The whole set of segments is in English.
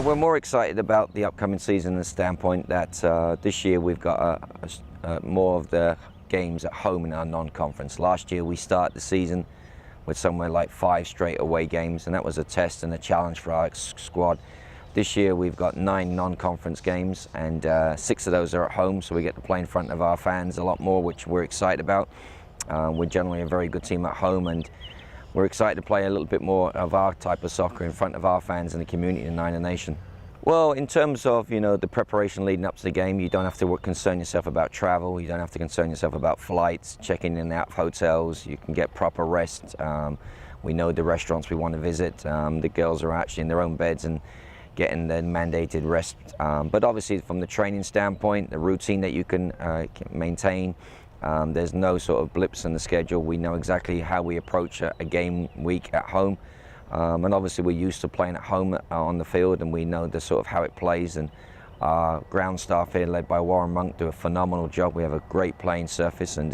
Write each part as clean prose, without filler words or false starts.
we're more excited about the upcoming season in the standpoint that this year we've got more of the games at home in our non-conference. Last year we started the season with somewhere like 5 straight away games, and that was a test and a challenge for our squad. This year we've got 9 non-conference games, and 6 of those are at home, so we get to play in front of our fans a lot more, which we're excited about. We're generally a very good team at home, and we're excited to play a little bit more of our type of soccer in front of our fans and the community in Niner Nation. Well, in terms of, the preparation leading up to the game, you don't have to concern yourself about travel, you don't have to concern yourself about flights, checking in and out of hotels, you can get proper rest. We know the restaurants we want to visit, the girls are actually in their own beds and getting the mandated rest. But obviously from the training standpoint, the routine that you can maintain, there's no sort of blips in the schedule. We know exactly how we approach a game week at home. And obviously we're used to playing at home on the field, and we know the sort of how it plays, and our ground staff here led by Warren Monk do a phenomenal job. We have a great playing surface, and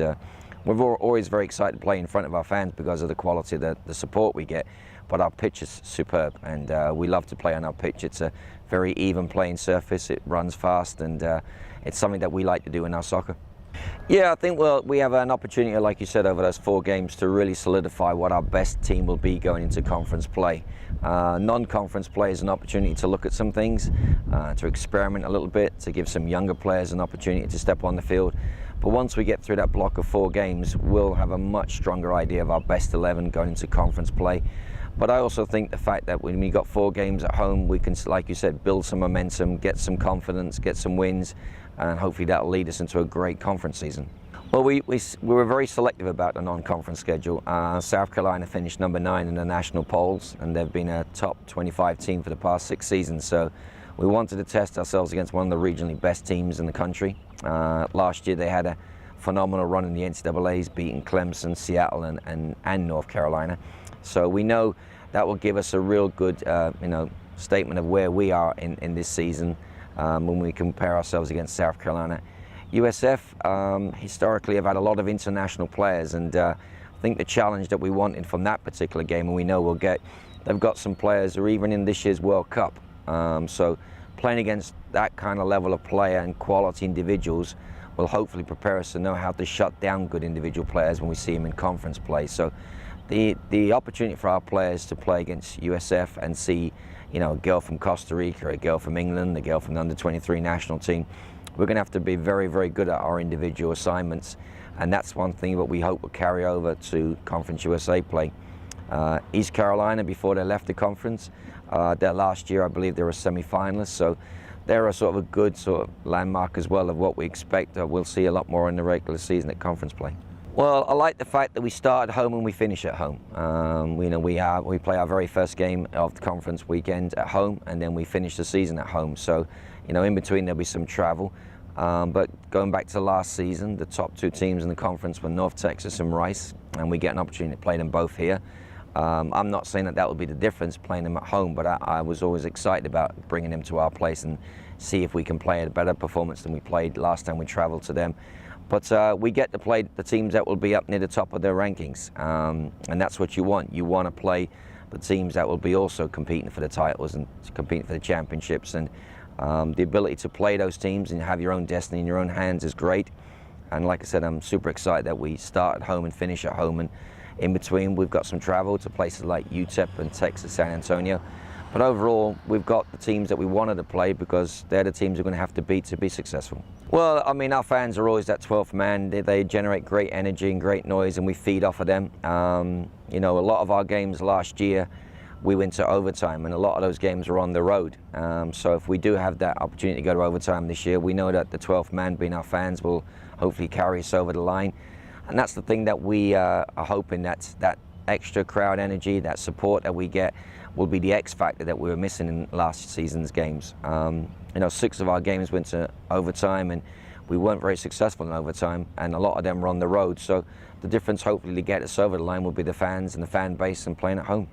we're always very excited to play in front of our fans because of the quality of the support we get. But our pitch is superb, and we love to play on our pitch. It's a very even playing surface, it runs fast, and it's something that we like to do in our soccer. Yeah, I think we have an opportunity, like you said, over those 4 games to really solidify what our best team will be going into conference play. Non-conference play is an opportunity to look at some things, to experiment a little bit, to give some younger players an opportunity to step on the field. But once we get through that block of 4 games, we'll have a much stronger idea of our best 11 going into conference play. But I also think the fact that when we got 4 games at home, we can, like you said, build some momentum, get some confidence, get some wins, and hopefully that'll lead us into a great conference season. Well, we were very selective about the non-conference schedule. South Carolina finished number 9 in the national polls, and they've been a top 25 team for the past 6 seasons. So we wanted to test ourselves against one of the regionally best teams in the country. Last year they had a phenomenal run in the NCAAs, beating Clemson, Seattle, and North Carolina. So we know that will give us a real good statement of where we are in this season when we compare ourselves against South Carolina. USF historically have had a lot of international players, and I think the challenge that we wanted from that particular game, and we know we'll get, they've got some players who are even in this year's World Cup. So playing against that kind of level of player and quality individuals will hopefully prepare us to know how to shut down good individual players when we see them in conference play. So the opportunity for our players to play against USF and see, a girl from Costa Rica, a girl from England, a girl from the under-23 national team, we're going to have to be very, very good at our individual assignments, and that's one thing that we hope will carry over to Conference USA play. East Carolina, before they left the conference, their last year I believe they were semi-finalists, so they're a sort of a good sort of landmark as well of what we expect. We'll see a lot more in the regular season at conference play. Well, I like the fact that we start at home and we finish at home. We play our very first game of the conference weekend at home, and then we finish the season at home. So, in between there'll be some travel. But going back to last season, the top 2 teams in the conference were North Texas and Rice, and we get an opportunity to play them both here. I'm not saying that will be the difference playing them at home, but I was always excited about bringing them to our place and see if we can play a better performance than we played last time we traveled to them. But we get to play the teams that will be up near the top of their rankings, and that's what you want. You want to play the teams that will be also competing for the titles and competing for the championships. And the ability to play those teams and have your own destiny in your own hands is great. And like I said, I'm super excited that we start at home and finish at home. And in between, we've got some travel to places like UTEP and Texas, San Antonio. But overall, we've got the teams that we wanted to play because they're the teams we're going to have to beat to be successful. Well, I mean, our fans are always that 12th man. They generate great energy and great noise, and we feed off of them. A lot of our games last year, we went to overtime, and a lot of those games were on the road. So if we do have that opportunity to go to overtime this year, we know that the 12th man, being our fans, will hopefully carry us over the line. And that's the thing that we are hoping that extra crowd energy, that support that we get, will be the X factor that we were missing in last season's games. 6 of our games went to overtime, and we weren't very successful in overtime, and a lot of them were on the road. So the difference, hopefully, to get us over the line will be the fans and the fan base and playing at home.